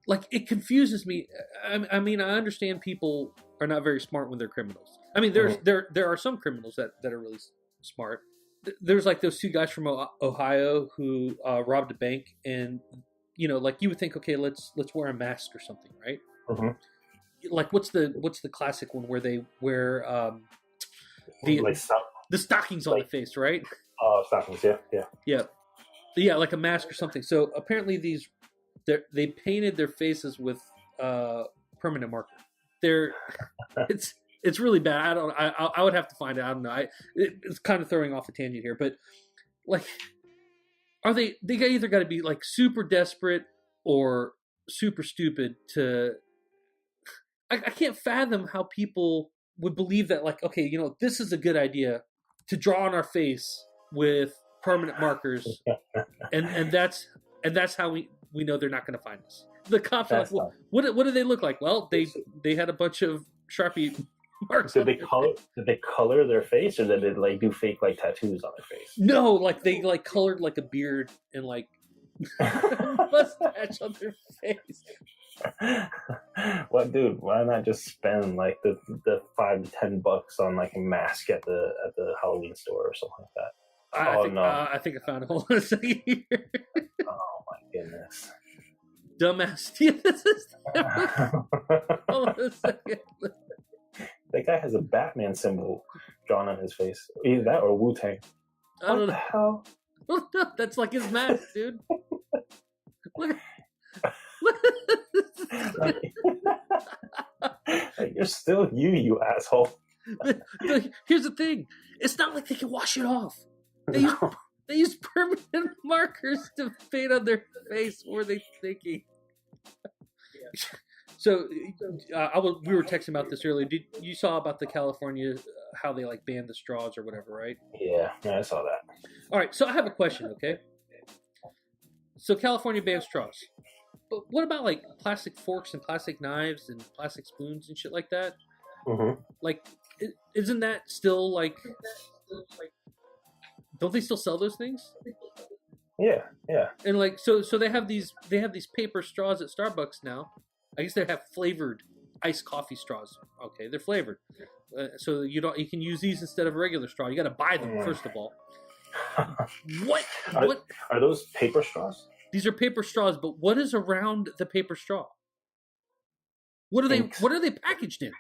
Like, it confuses me. I mean, I understand people are not very smart when they're criminals. I mean, there are some criminals that are really smart. There's like those two guys from Ohio who robbed a bank, and like you would think, okay, let's wear a mask or something, right? Mm-hmm. Like, what's the classic one where they wear the stockings on the face, right? Stockings, yeah, like a mask or something. So apparently they painted their faces with permanent marker. It's really bad. I would have to find it. I don't know. It's kind of throwing off a tangent here, but like, they either got to be like super desperate or super stupid to. I can't fathom how people would believe that, like, okay, this is a good idea to draw on our face with permanent markers, and that's how we know they're not going to find us. The cops are like, what do they look like? Well, they had a bunch of Sharpie marks. Did they color their face, or did they like do fake like tattoos on their face? No, like they like colored like a beard and like mustache on their face. Well, dude, why not just spend like the $5 to $10 on like a mask at the Halloween store or something like that? I think I found a whole second here. Oh my goodness. Dumbass. Yeah, this is hold on a second. That guy has a Batman symbol drawn on his face. Either that or Wu-Tang. I don't know. The hell? That's like his mask, dude. Look. Like, you're still you asshole. Here's the thing. It's not like they can wash it off. They use permanent markers to paint on their face. What were they thinking? So, we were texting about this earlier. Did you saw about the California, how they like banned the straws or whatever, right? Yeah, I saw that. All right, so I have a question, okay? So California banned straws. But what about like plastic forks and plastic knives and plastic spoons and shit like that? Mm-hmm. Like, isn't that still like? Don't they still sell those things? Yeah. And like, so they have these paper straws at Starbucks now. I guess they have flavored iced coffee straws. Okay, they're flavored, so you can use these instead of a regular straw. You got to buy them first of all. What are those paper straws? These are paper straws, but what is around the paper straw? What are they packaged in?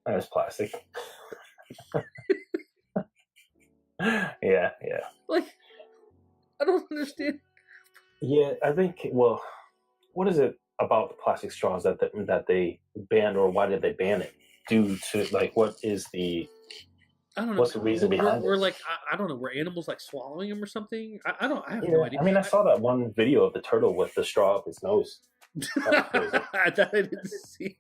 That's plastic. Yeah. Like, I don't understand. Yeah, I think. Well, what is it about the plastic straws that they banned, or why did they ban it? Due to like, what is the? I don't know. What's the reason behind it? We're like, I don't know. Were animals like swallowing them or something? I have no idea. I mean, I saw that one video of the turtle with the straw up his nose. That I didn't see.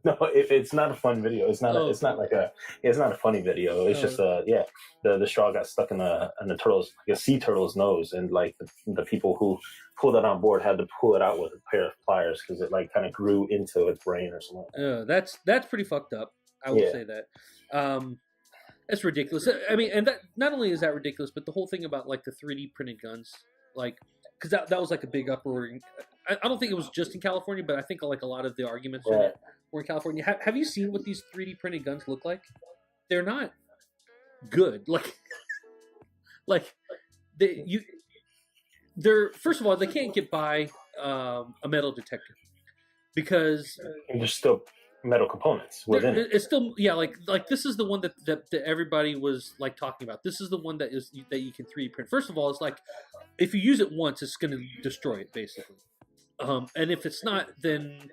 No, it's not a fun video. It's not. It's not a funny video. It's just the straw got stuck in the turtle's, like a sea turtle's nose, and like the people who pulled it on board had to pull it out with a pair of pliers because it like kind of grew into its brain or something. That's pretty fucked up. I will say that. That's ridiculous. I mean, and that not only is that ridiculous, but the whole thing about like the 3D printed guns, like, because that was like a big uproar. I don't think it was just in California, but I think like a lot of the arguments were in California. Have you seen what these 3D printed guns look like? They're not good. They're first of all, they can't get by a metal detector because there's still metal components within it. It's still like this is the one that everybody was like talking about. This is the one that you can 3D print. First of all, it's like if you use it once, it's going to destroy it basically. And if it's not, then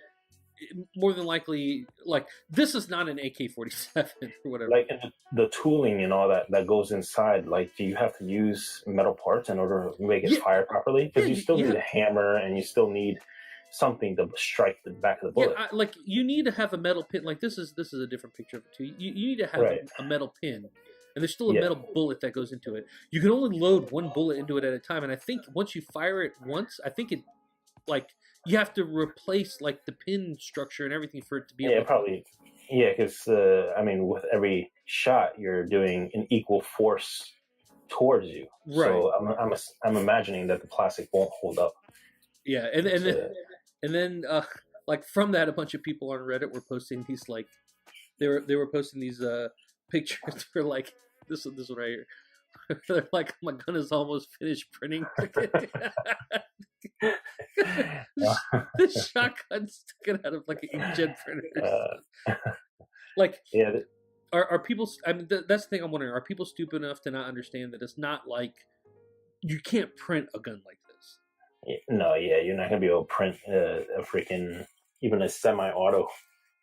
more than likely, like, this is not an AK-47 or whatever. Like, and the tooling and all that goes inside, like, do you have to use metal parts in order to make it fire properly? Because you still need a hammer, and you still need something to strike the back of the bullet. Like, you need to have a metal pin. Like, this is a different picture of it, too. You need to have a metal pin. And there's still a metal bullet that goes into it. You can only load one bullet into it at a time, and I think once you fire it once, I think like you have to replace like the pin structure and everything for it to be able to... probably. Yeah, because I mean, with every shot, you're doing an equal force towards you. Right. So I'm imagining that the plastic won't hold up. Yeah, and then like from that, a bunch of people on Reddit were posting these like they were posting these pictures for like this one right here. They're like, my gun is almost finished printing. The shotgun's sticking out of like an inkjet printer. Like, yeah, are people? I mean, that's the thing I'm wondering. Are people stupid enough to not understand that it's not like you can't print a gun like this? No, yeah, you're not gonna be able to print a freaking even a semi-auto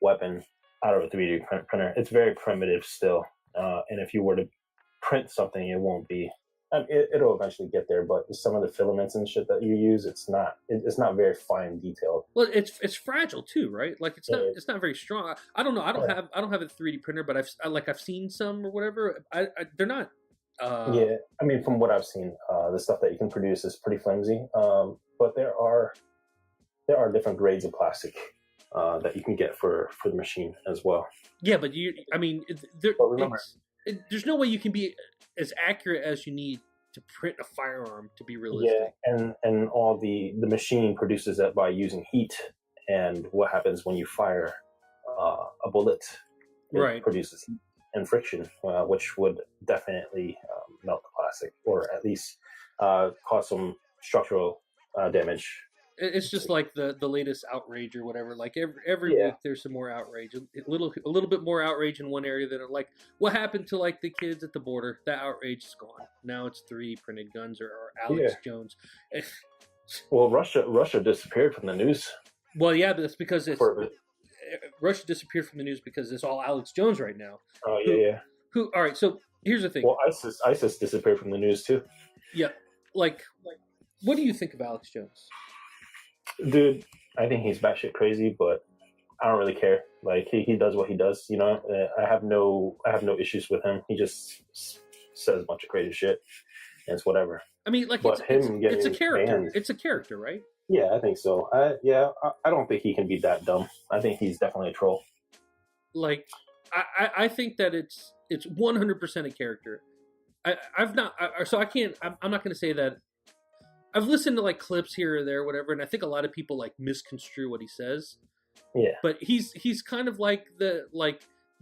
weapon out of a 3D printer. It's very primitive still, and if you were to print something, it won't be. It'll eventually get there, but some of the filaments and shit that you use, it's not very fine detailed. Well, it's fragile too, right? Like it's not very strong. I don't know. I don't have a 3D printer, but I've seen some or whatever. They're not. Yeah, I mean, from what I've seen, the stuff that you can produce is pretty flimsy. But there are different grades of plastic that you can get for the machine as well. Yeah, but there's no way you can be as accurate as you need to print a firearm to be realistic. Yeah, and all the machine produces that by using heat. And what happens when you fire a bullet? It produces heat and friction, which would definitely melt the plastic, or at least cause some structural damage. It's just like the latest outrage or whatever. Like every week there's some more outrage. A little bit more outrage in one area than like what happened to like the kids at the border. That outrage is gone. Now it's 3D printed guns or Alex Jones. Well, Russia disappeared from the news. Well, yeah, but that's because Russia disappeared from the news because it's all Alex Jones right now. Oh yeah. Who? All right. So here's the thing. Well, ISIS disappeared from the news too. Yeah. Like, what do you think of Alex Jones? Dude, I think he's batshit crazy, but I don't really care. Like he does what he does, you know. I have no issues with him. He just says a bunch of crazy shit, and it's whatever. I mean, like it's a character. Banned, it's a character, right? Yeah, I think so. I don't think he can be that dumb. I think he's definitely a troll. Like, I think that it's 100% a character. I'm not going to say that. I've listened to like clips here or there, whatever, and I think a lot of people like misconstrue what he says. Yeah. But he's kind of like the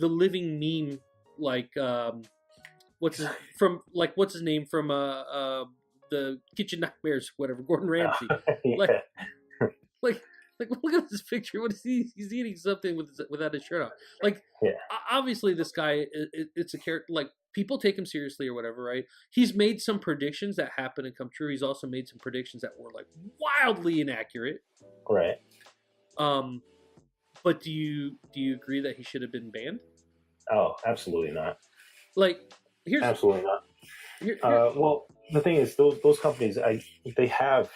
living meme, like what's his name from the Kitchen Nightmares, whatever, Gordon Ramsay. Yeah. Like look at this picture. What is he? He's eating something without his shirt on. Like, obviously this guy, it's a character. Like, people take him seriously or whatever, right? He's made some predictions that happen and come true. He's also made some predictions that were like wildly inaccurate. Right. But do you agree that he should have been banned? Oh, absolutely not. Like, absolutely not. Well, the thing is, those companies, they have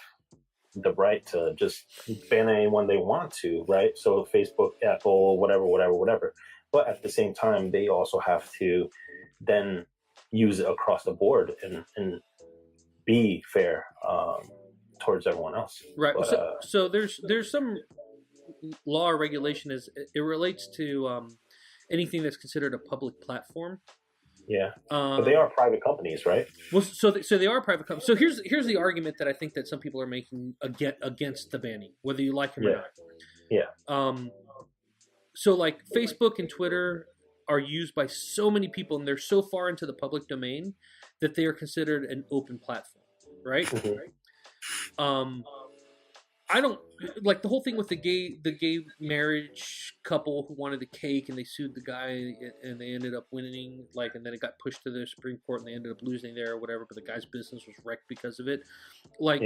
the right to just ban anyone they want to, right? So Facebook, Apple, whatever. But at the same time, they also have to then use it across the board and be fair towards everyone else. Right. But, so there's some law or regulation as it relates to anything that's considered a public platform. Yeah, but they are private companies, right? Well, so they are private companies. So here's the argument that I think that some people are making against the banning, whether you like him or not. Yeah. So like Facebook and Twitter are used by so many people, and they're so far into the public domain that they are considered an open platform, right? Mm-hmm. I don't like the whole thing with the gay marriage couple who wanted the cake and they sued the guy and they ended up winning, like, and then it got pushed to the Supreme Court and they ended up losing there or whatever, but the guy's business was wrecked because of it. Like,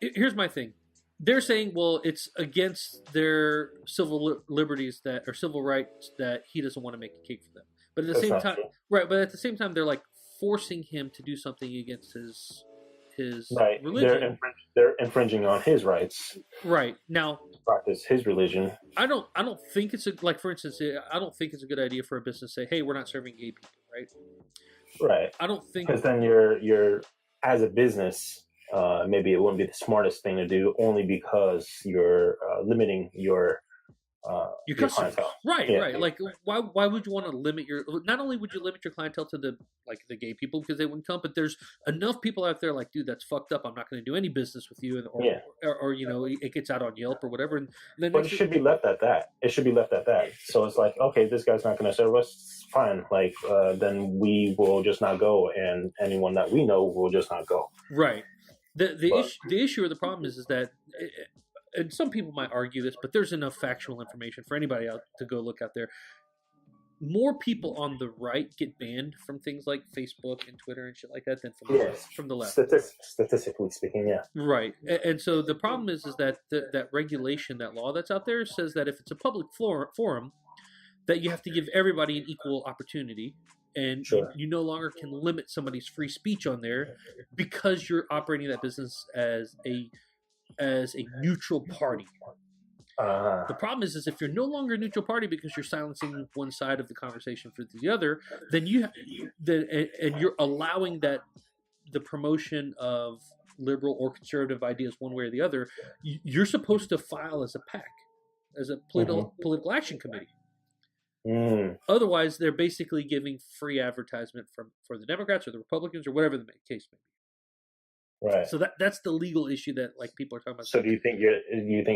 here's my thing. They're saying, well, it's against their civil liberties or civil rights that he doesn't want to make a cake for them. But at the same time, right? But at the same time, they're like forcing him to do something against his religion. They're infringing on his rights. Right. Now, practice his religion. I don't think it's like, for instance, I don't think it's a good idea for a business to say, hey, we're not serving gay people, right? Right. I don't think, because then you're as a business, maybe it wouldn't be the smartest thing to do, only because you're limiting your customers. clientele. Right, Yeah. right. Like, why would you want to limit your? Not only would you limit your clientele to the gay people because they wouldn't come, but there's enough people out there like, dude, that's fucked up. I'm not going to do any business with you, or you know, it gets out on Yelp or whatever. And then but it should be left at that. It should be left at that. So it's like, okay, this guy's not going to serve us. Fine. Like, then we will just not go, and anyone that we know will just not go. Right. The issue or the problem is that. And some people might argue this, but there's enough factual information for anybody out to go look out there. More people on the right get banned from things like Facebook and Twitter and shit like that than from the left. Statistically speaking, yeah. Right. And so the problem is that that regulation, that law that's out there says that if it's a public forum, that you have to give everybody an equal opportunity. And you no longer can limit somebody's free speech on there because you're operating that business as a neutral party. The problem is if you're no longer a neutral party because you're silencing one side of the conversation for the other, then and you're allowing that the promotion of liberal or conservative ideas one way or the other, you're supposed to file as a PAC, as a political action committee. Otherwise, they're basically giving free advertisement for the Democrats or the Republicans or whatever the case may be. Right. So that's the legal issue that like people are talking about. So do you think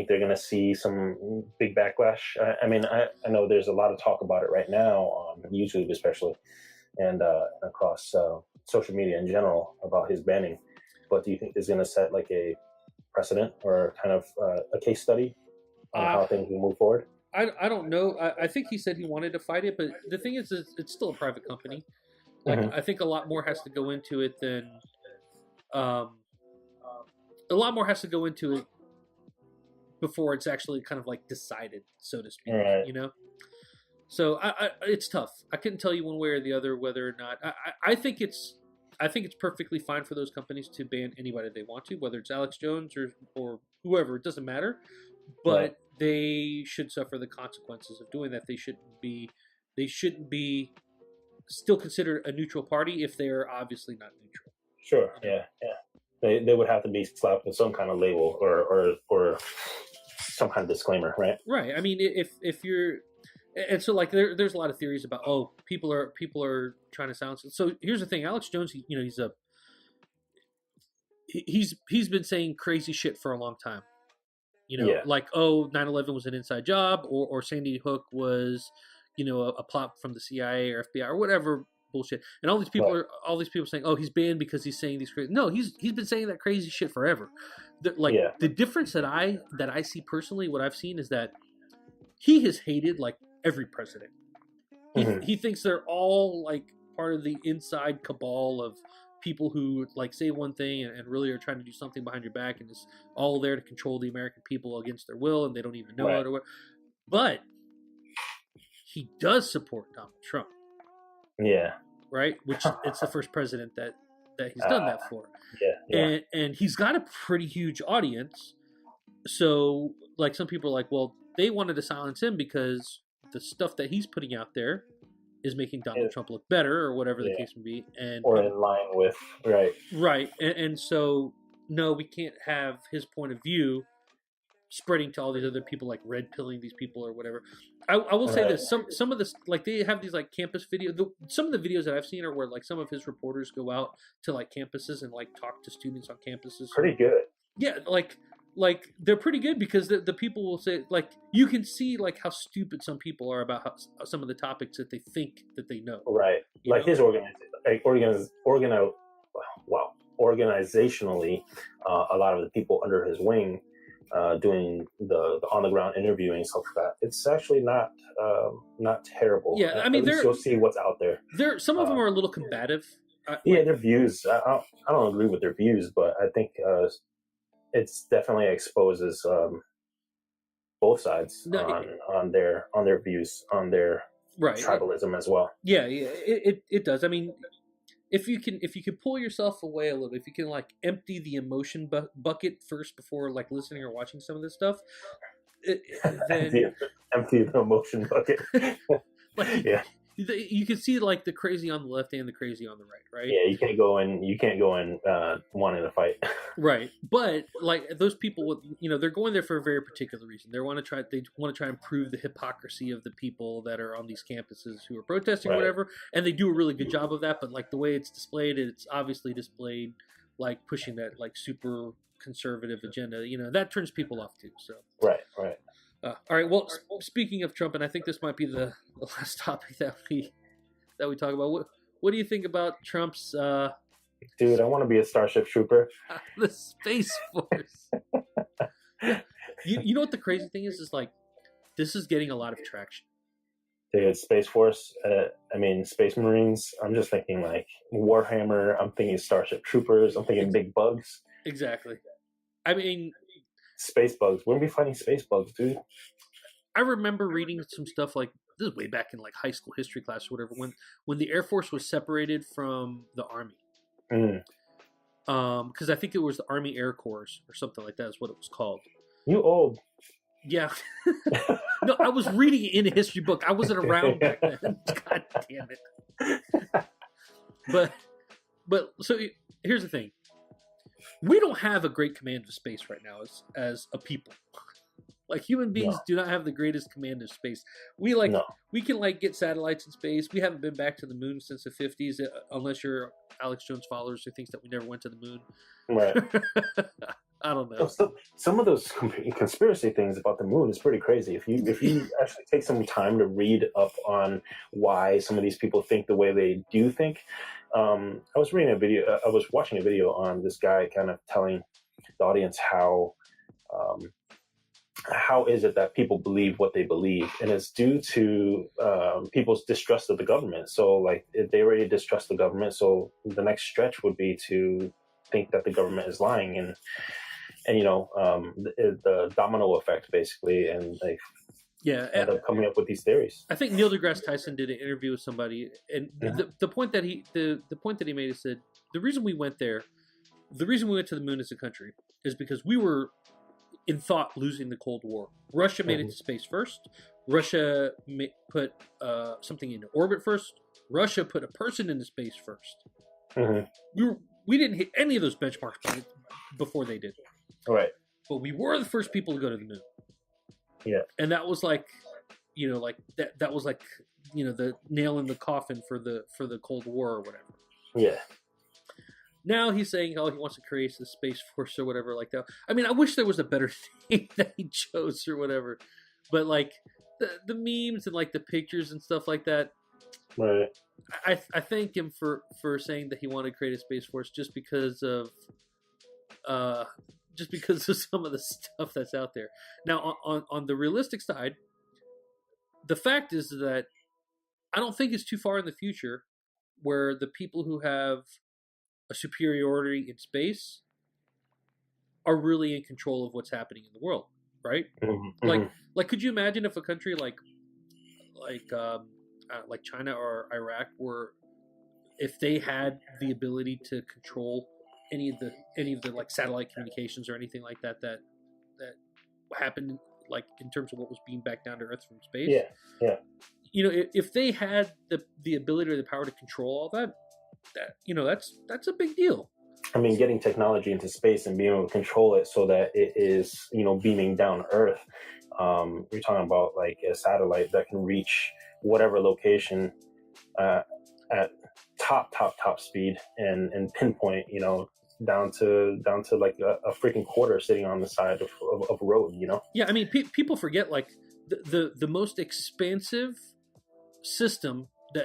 they're going to see some big backlash? I mean, I know there's a lot of talk about it right now on YouTube, especially, and across social media in general about his banning. But do you think it's going to set like a precedent or kind of a case study on how things will move forward? I don't know. I think he said he wanted to fight it, but the thing is it's still a private company. Like I think a lot more has to go into it than. A lot more has to go into it before it's actually kind of like decided, so to speak. Right. You know, so it's tough. I couldn't tell you one way or the other whether or not. I think it's perfectly fine for those companies to ban anybody they want to, whether it's Alex Jones or whoever. It doesn't matter, but they should suffer the consequences of doing that. They shouldn't be still considered a neutral party if they are obviously not neutral. Sure. Yeah. They would have to be slapped with some kind of label or some kind of disclaimer, right? Right. I mean, if you're, and so like there's a lot of theories about people are trying to silence it. So here's the thing, Alex Jones, he's been saying crazy shit for a long time. You know, like 9/11 was an inside job, or Sandy Hook was, a plot from the CIA or FBI or whatever. Bullshit. And all these people are saying, he's banned because he's saying these crazy. No, he's been saying that crazy shit forever. The difference that I see personally, what I've seen is that he has hated like every president. He thinks they're all like part of the inside cabal of people who like say one thing and really are trying to do something behind your back, and it's all there to control the American people against their will, and they don't even know it or what. But he does support Donald Trump. Yeah. Right? Which it's the first president that he's done that for. Yeah. And he's got a pretty huge audience. So like some people are like, well, they wanted to silence him because the stuff that he's putting out there is making Donald Trump look better or whatever the case may be. Or in line with, right. Right. And so, no, we can't have his point of view spreading to all these other people, like red pilling these people or whatever. I will say this: some of this, like they have these like campus videos. Some of the videos that I've seen are where like some of his reporters go out to like campuses and like talk to students on campuses. Pretty good. Yeah, like they're pretty good because the people will say, like, you can see like how stupid some people are about how, some of the topics that they think that they know. Right. Like his organizationally, a lot of the people under his wing. Doing the on the ground interviewing stuff like that. It's actually not terrible. Yeah, I mean, you'll see what's out there. Some of them are a little combative. Their views. I don't agree with their views, but I think it's definitely exposes both sides on their views, on their tribalism as well. Yeah, it does. I mean, if you can pull yourself away a little bit, if you can like empty the emotion bucket first before like listening or watching some of this stuff, then empty the emotion bucket. You can see like the crazy on the left and the crazy on the right, right? Yeah, you can't go in. You can't go in wanting to fight. Right, but like those people, with they're going there for a very particular reason. They want to try and prove the hypocrisy of the people that are on these campuses who are protesting, or Right. whatever, and they do a really good job of that. But like the way it's displayed, it's obviously displayed like pushing that like super conservative agenda. That turns people off too. So Right. all right. Well, speaking of Trump, and I think this might be the last topic that we talk about. What do you think about Trump's? Dude, I want to be a Starship Trooper. The Space Force. You know what the crazy thing is like this is getting a lot of traction. Dude, Space Force. Space Marines. I'm just thinking like Warhammer. I'm thinking Starship Troopers. I'm thinking big bugs. Exactly. I mean, space bugs. We're gonna be fighting space bugs, dude. I remember reading some stuff like this is way back in like high school history class or whatever when the Air Force was separated from the Army. Because I think it was the Army Air Corps or something like that is what it was called. You old. Yeah. No, I was reading it in a history book. I wasn't around back then. God damn it. But so here's the thing. We don't have a great command of space right now as a people. Like human beings do not have the greatest command of space. We can like get satellites in space. We haven't been back to the moon since the 50s, unless you're Alex Jones followers who thinks that we never went to the moon. Right. I don't know. Some of those conspiracy things about the moon is pretty crazy. If you actually take some time to read up on why some of these people think the way they do think, I was watching a video on this guy kind of telling the audience how is it that people believe what they believe, and it's due to people's distrust of the government. So like they already distrust the government, so the next stretch would be to think that the government is lying, and the domino effect basically, and they end up coming up with these theories. I think Neil deGrasse Tyson did an interview with somebody, and the point that he made is that the reason we went there, the reason we went to the moon as a country, is because we were in thought losing the Cold War. Russia made it to space first. Russia put something into orbit first. Russia put a person into space first. We didn't hit any of those benchmarks before they did. Right. But we were the first people to go to the moon. Yeah. And that was like, that was like, the nail in the coffin for the Cold War or whatever. Yeah. Now he's saying, he wants to create the Space Force or whatever like that. I mean, I wish there was a better thing that he chose or whatever. But like the memes and like the pictures and stuff like that. Right. I thank him for saying that he wanted to create a Space Force just because of some of the stuff that's out there. Now, on the realistic side, the fact is that I don't think it's too far in the future where the people who have a superiority in space are really in control of what's happening in the world, right? Like, could you imagine if a country like China or Iraq if they had the ability to control any of the like satellite communications or anything like that happened, like in terms of what was being back down to Earth from space? Yeah. If they had the ability or the power to control all that that's a big deal. I mean, getting technology into space and being able to control it so that it is, beaming down Earth. You're talking about like a satellite that can reach whatever location at top speed and pinpoint, down to like a freaking quarter sitting on the side of a road, Yeah, I mean, people forget like the most expansive system that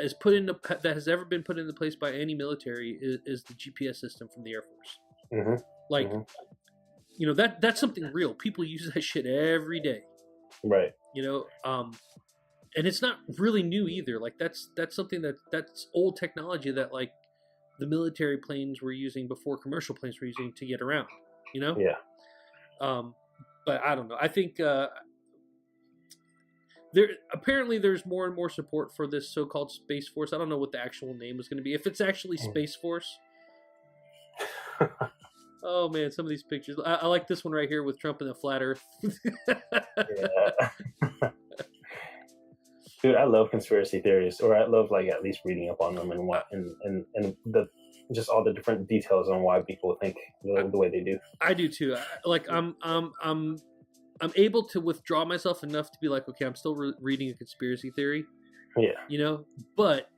has ever been put into place by any military is the GPS system from the Air Force. That's something real. People use that shit every day. Right. And it's not really new either. Like that's something that's old technology that like the military planes were using before commercial planes were using to get around. Yeah. But I don't know. I think there's more and more support for this so-called Space Force. I don't know what the actual name is going to be. If it's actually Space Force. Oh man, some of these pictures. I like this one right here with Trump and the flat Earth. Yeah. Dude, I love conspiracy theories, or I love like at least reading up on them and what and the just all the different details on why people think the way they do. I do too. I'm able to withdraw myself enough to be like, okay, I'm still reading a conspiracy theory. Yeah, You know, but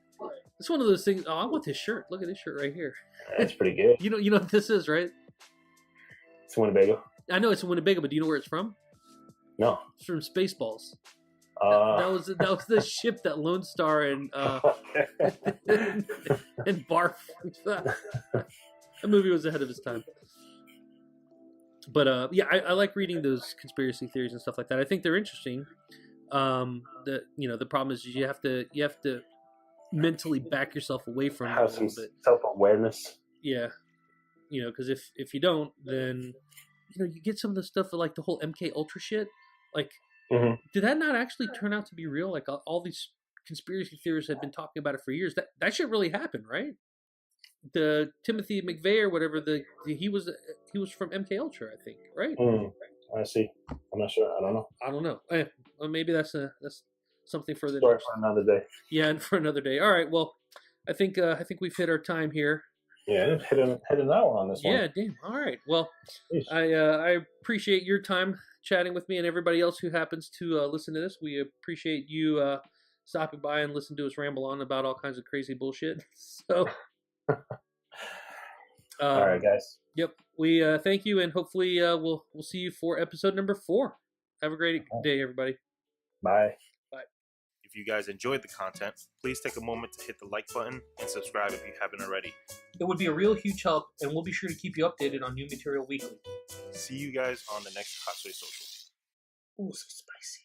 it's one of those things. Oh, I want this shirt. Look at this shirt right here. that's pretty good. You know what this is, right? It's Winnebago. I know it's in Winnebago, but do you know where it's from? No. It's from Spaceballs. That was the ship that Lone Star and and Barf. That movie was ahead of its time. But yeah, I like reading those conspiracy theories and stuff like that. I think they're interesting. The problem is you have to mentally back yourself away from have it a some little bit. self-awareness. Yeah, because if you don't, then you get some of the stuff like the whole MK Ultra shit. Like, did that not actually turn out to be real? Like all these conspiracy theorists have been talking about it for years. That shit really happened, right? The Timothy McVeigh or whatever, he was from MK Ultra, I think, right? I see. I'm not sure. I don't know. Well, maybe that's something for the story for another day. Yeah, and for another day. All right. Well, I think we've hit our time here. Yeah, hit an hour on this one. Yeah, damn. All right. Well, I appreciate your time chatting with me and everybody else who happens to listen to this. We appreciate you stopping by and listening to us ramble on about all kinds of crazy bullshit. So, all right, guys. Yep. We thank you, and hopefully we'll see you for episode number 4. Have a great day, everybody. Bye. If you guys enjoyed the content, please take a moment to hit the like button and subscribe if you haven't already. It would be a real huge help, and we'll be sure to keep you updated on new material weekly. See you guys on the next Hot Soy Social. Ooh, so spicy.